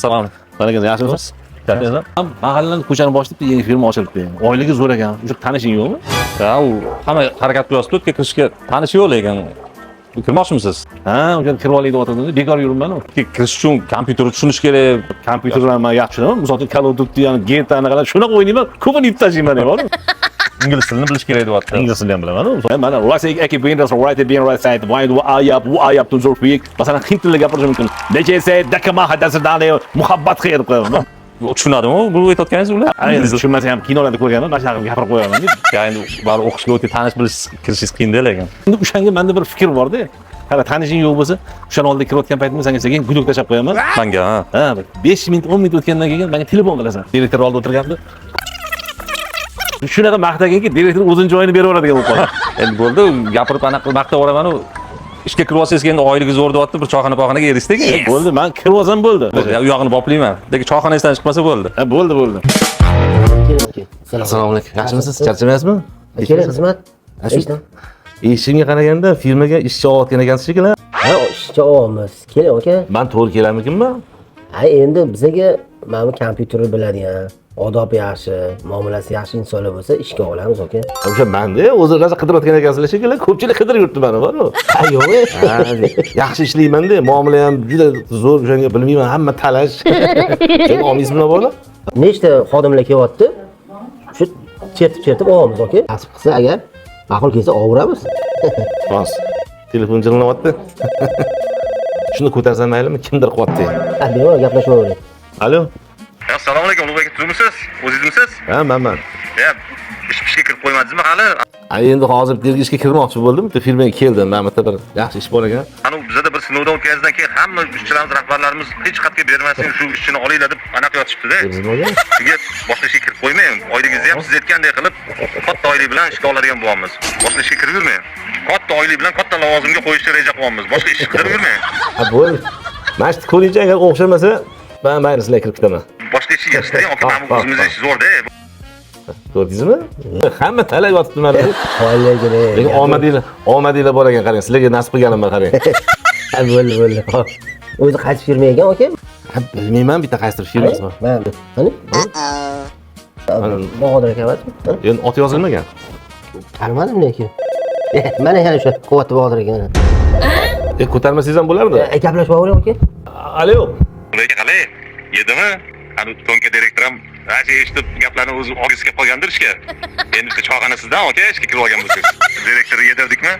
Salom. Qanaqa yaxshimisiz? Ham mahallaning ko'chani boshlab yangi firma ochilibdi. Oyligi zo'r ekan. O'sha tanishing yo'qmi? Ha, u hamma harakat qilyapti, o'tga kirishga tanishi yo'q ekan. Kirmoqchimisiz? Ha, o'sha kirib olaylik deyotganda bekor yuribman-ku. Kirish uchun kompyuterni tushunish kerak. Kompyuterni men yaxshi tushunaman. Misol uchun Call of Duty, ya'ni GTA-ni qarab shunaqa o'ynayman, ko'pini yeb tashlayman deyman. İngliz tilini bilish kerak deyapti. İngliz tilini ham bilaman. Mana Rossiya aka Windows right being right side. Why do I up? Who I up to zo'r quick. Masalan, hind tilida gapirish mumkin. Nechese dakama hadasdan muhabbat qilib qo'yaman. Tushunadimi? Bu aytayotganingiz ular? Endi tushunmasa ham kinolarda ko'rganman, mana shunaqa gapirib qo'yaman deb. Endi bari o'qishga o'tib tanish bilish kirishingiz qiyin lekin. Endi o'shanga menda bir fikr bor-da. Qara tanishing yo'q bo'lsa, o'shaning oldida kirayotgan paytimda senga sekin guduk tashab qo'yaman. Menga, ha, 5 minut, 10 minut o'tgandan keyin menga telefon qilasan. Direktor oldida o'tirganda shunaqa maqtaganki, direktor o'zining joyini berib yuboradigan bo'lib qoldi. Endi bo'ldi, gapirib anaqa maqtab yuboraman-ku. Ishga kirib olsangiz endi oyligi zo'r deyapti, bir choyxona-poyxonaga erishdik. Bo'ldi, men kirib olsam bo'ldi. U yog'ini boplayman. Lekin choyxonangizdan chiqmasa bo'ldi. Ha, bo'ldi. Assalomu alaykum. Yaxshimisiz? Charchamaysizmi? Kerak xizmat. Eshimga qaraganda firmaga ishchi olayotgan ekansiz shekilli. Ha, ishchi olamiz. Keling aka. Men to'g'ri kelarmikinman? Ha, endi bizga mana bu kompyuterni biladigan, odobi yaxshi, muomalasi yaxshi insonlar bo'lsa ishga olamiz aka. O'sha menda o'zi rosa qidirayotgan ekansizlar shekilli. Ko'pchilik qidirib yuribdi meni, bor-ku. Ha, yo'q. Yaxshi ishlayman-da, muomala ham juda zo'r, o'shanga bilmayman, hamma talash. Sen olmaysizmi bola? Nechta xodimlar kelyapti? Shu chertib olamiz aka. Nasib qilsa agar ma'qul kelsa olaveramiz. Bas. Telefon jiringlayapti. Shuni ko'tarsam maylimi? Kimdir qilyapti. Ha, bemalol gaplashavering. Alo. Assalomu alaykum, Ulug'bek aka, turibmisiz? O'zingizmisiz? Ha, men. Ya, ishga kirib qo'ymadingizmi hali? Endi hozir terga ishga kirmoqchi bo'ldim. Bitta firmaga keldim. Mana bitta bir yaxshi ish bor ekan. Ana bizda bir sinovdan o'tkazgandan keyin hamma ishchilarimiz, rahbarlarimiz hech qayerga bermasin, shu ishchini olinglar deb anaqa yotishibdi-da. Sizga boshqa ishga kirib qo'ymang. Oyligingizni ham siz aytgandek qilib, katta oylik bilan ishga oladigan bo'lyapmiz. Boshqa ishga kirib yurmang. Katta oylik bilan katta lavozimga qo'yishni reja qilyapmiz. Boshqa ishga kirib yurmang. Ha, bo'ldi. Mana shu ko'rincha agar o'xshamasa, men mayli sizlarga kirib ketaman. Boshqa ishga ishlang, aka, mana o'zimizning ish zo'r-da. Ko'rdingizmi? Hamma talab yotibdi mana. Qo'ylaygina. Lekin omadinglar bor ekan, qarang. Sizlarga nasib qilganim qarang. Ha, bo'ldi. O'zi qaysi firma ekan aka? Ha, bilmayman, bitta qaysidir firmasi bor. Mana. Qani? Bahodir aka emasmi? Endi ot yozilmagan. Tanimadim lekin. Mana yana shu quvvatli Bahodir aka mana. Ko'tarmasangiz ham bo'lardi. Gaplashib olavering aka. Alo. Ulug'bek qalay? Yedimi? Ana to'nka direktor ham rashi eshitib gaplarni o'zi og'ziga kelib qolgandir ishga. Endi bitta choyxonasizdan aka ishga kirib olgan bo'lsangiz. Direktorni yedirdikmi?